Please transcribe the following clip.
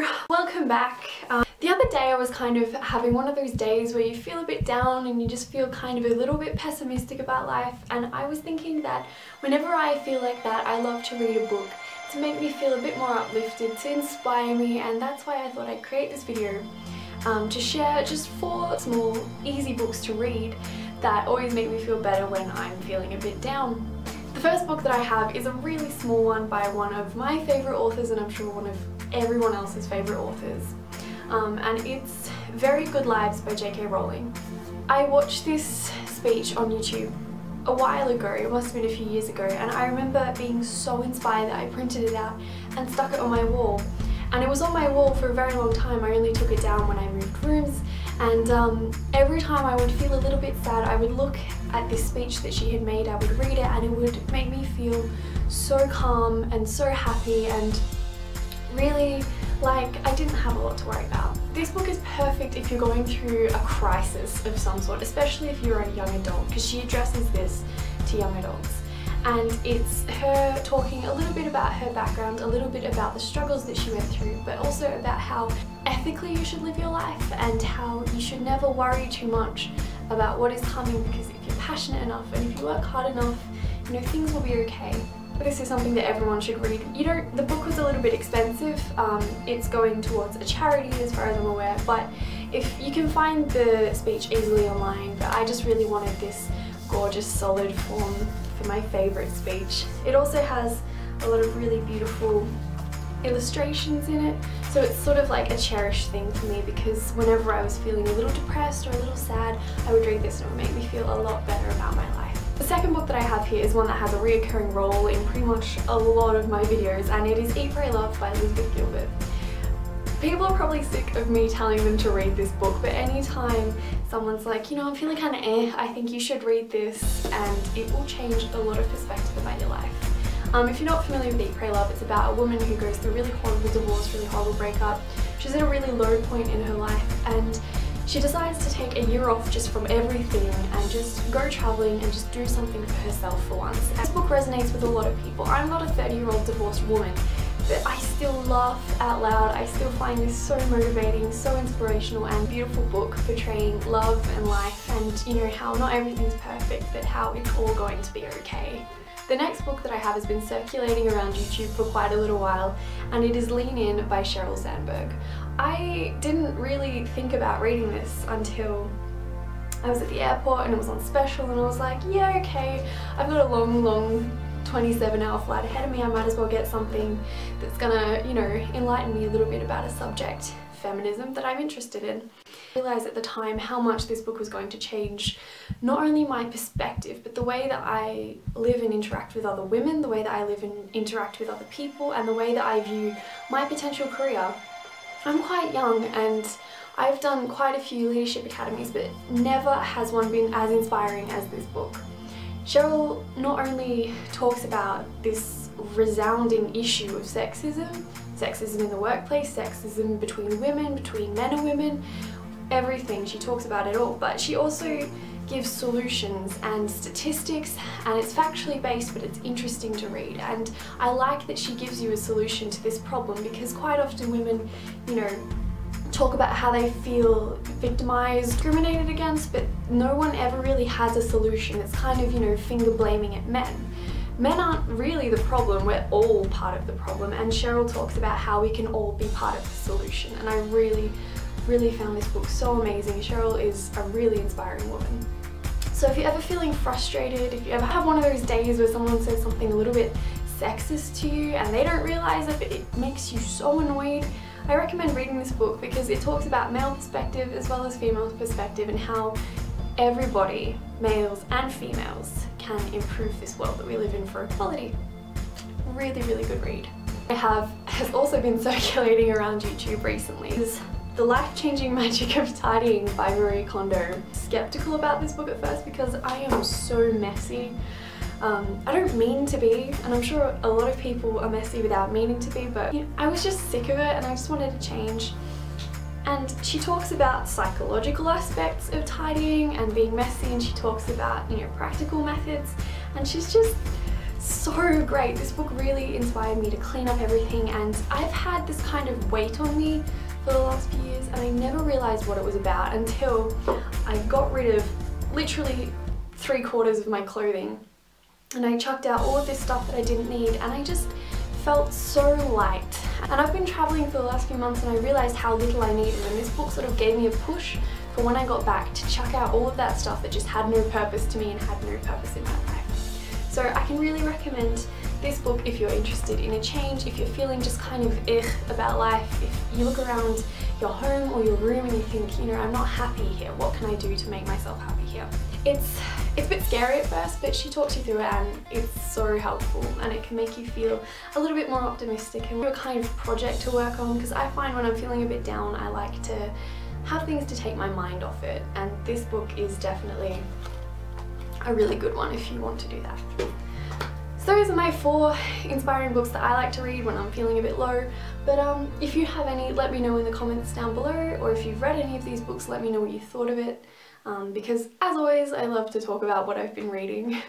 So, welcome back. The other day I was kind of having one of those days where you feel a bit down and you just feel kind of a little bit pessimistic about life, and I was thinking that whenever I feel like that, I love to read a book to make me feel a bit more uplifted, to inspire me, and that's why I thought I'd create this video to share just 4 small, easy books to read that always make me feel better when I'm feeling a bit down. The first book that I have is a really small one by one of my favourite authors, and I'm sure one of everyone else's favourite authors. And it's Very Good Lives by J.K. Rowling. I watched this speech on YouTube a while ago, it must have been a few years ago, and I remember being so inspired that I printed it out and stuck it on my wall. And it was on my wall for a very long time. I only took it down when I moved rooms, and every time I would feel a little bit sad, I would look at this speech that she had made, I would read it, and it would make me feel so calm and so happy, and really like I didn't have a lot to worry about. This book is perfect if you're going through a crisis of some sort, especially if you're a young adult, because she addresses this to young adults. And it's her talking a little bit about her background, a little bit about the struggles that she went through, but also about how ethically you should live your life and how you should never worry too much about what is coming, because if you're passionate enough and if you work hard enough, you know, things will be okay. This is something that everyone should read. The book was a little bit expensive. It's going towards a charity as far as I'm aware, but if you can find the speech easily online, but I just really wanted this gorgeous solid form for my favourite speech. It also has a lot of really beautiful illustrations in it, so it's sort of like a cherished thing for me, because whenever I was feeling a little depressed or a little sad, I would read this and it would make me feel a lot better about my life. The second book that I have here is one that has a reoccurring role in pretty much a lot of my videos, and it is Eat, Pray, Love by Gilbert. People are probably sick of me telling them to read this book, but anytime someone's like, you know, I'm feeling kind of I think you should read this, and it will change a lot of perspective about your life. If you're not familiar with Eat, Pray, Love, it's about a woman who goes through a really horrible divorce, really horrible breakup. She's at a really low point in her life, and she decides to take a year off just from everything and just go travelling and just do something for herself for once. This book resonates with a lot of people. I'm not a 30-year-old divorced woman, but I still laugh out loud. I still find this so motivating, so inspirational, and beautiful book portraying love and life, and you know, how not everything's perfect, but how it's all going to be okay. The next book that I have has been circulating around YouTube for quite a little while, and it is Lean In by Sheryl Sandberg. I didn't really think about reading this until I was at the airport and it was on special, and I was like, yeah, okay, I've got a long 27-hour flight ahead of me, I might as well get something that's gonna, you know, enlighten me a little bit about a subject, feminism, that I'm interested in. I realised at the time how much this book was going to change not only my perspective, but the way that I live and interact with other women, the way that I live and interact with other people, and the way that I view my potential career. I'm quite young and I've done quite a few leadership academies, but never has one been as inspiring as this book. Sheryl not only talks about this resounding issue of sexism in the workplace, sexism between women, between men and women, everything, she talks about it all, but she also gives solutions and statistics, and it's factually based, but it's interesting to read. And I like that she gives you a solution to this problem, because quite often women, you know, talk about how they feel victimized, discriminated against, but no one ever really has a solution. It's kind of, you know, finger blaming at men. Men aren't really the problem, we're all part of the problem, and Sheryl talks about how we can all be part of the solution, and I really found this book so amazing. Sheryl is a really inspiring woman. So if you're ever feeling frustrated, if you ever have one of those days where someone says something a little bit sexist to you and they don't realise it, but it makes you so annoyed, I recommend reading this book, because it talks about male perspective as well as female perspective, and how everybody, males and females, can improve this world that we live in for equality. Really good read. Has also been circulating around YouTube recently is The Life-Changing Magic of Tidying by Kondo. Skeptical about this book at first because I am so messy. I don't mean to be, and I'm sure a lot of people are messy without meaning to be, but you know, I was just sick of it and I just wanted to change. And she talks about psychological aspects of tidying and being messy, and she talks about, you know, practical methods, and she's just so great. This book really inspired me to clean up everything, and I've had this kind of weight on me for the last few years, and I never realised what it was about until I got rid of literally 3/4 of my clothing, and I chucked out all of this stuff that I didn't need, and I just felt so light. And I've been travelling for the last few months, and I realised how little I needed, and this book sort of gave me a push for when I got back to chuck out all of that stuff that just had no purpose to me and had no purpose in my life. So I can really recommend this book if you're interested in a change, if you're feeling just kind of about life, if you look around your home or your room and you think, you know, I'm not happy here, what can I do to make myself happy here? It's a bit scary at first, but she talks you through it, and it's so helpful, and it can make you feel a little bit more optimistic and a kind of project to work on, because I find when I'm feeling a bit down, I like to have things to take my mind off it, and this book is definitely a really good one if you want to do that. So those are my 4 inspiring books that I like to read when I'm feeling a bit low, but if you have any, let me know in the comments down below, or if you've read any of these books, let me know what you thought of it, because as always, I love to talk about what I've been reading.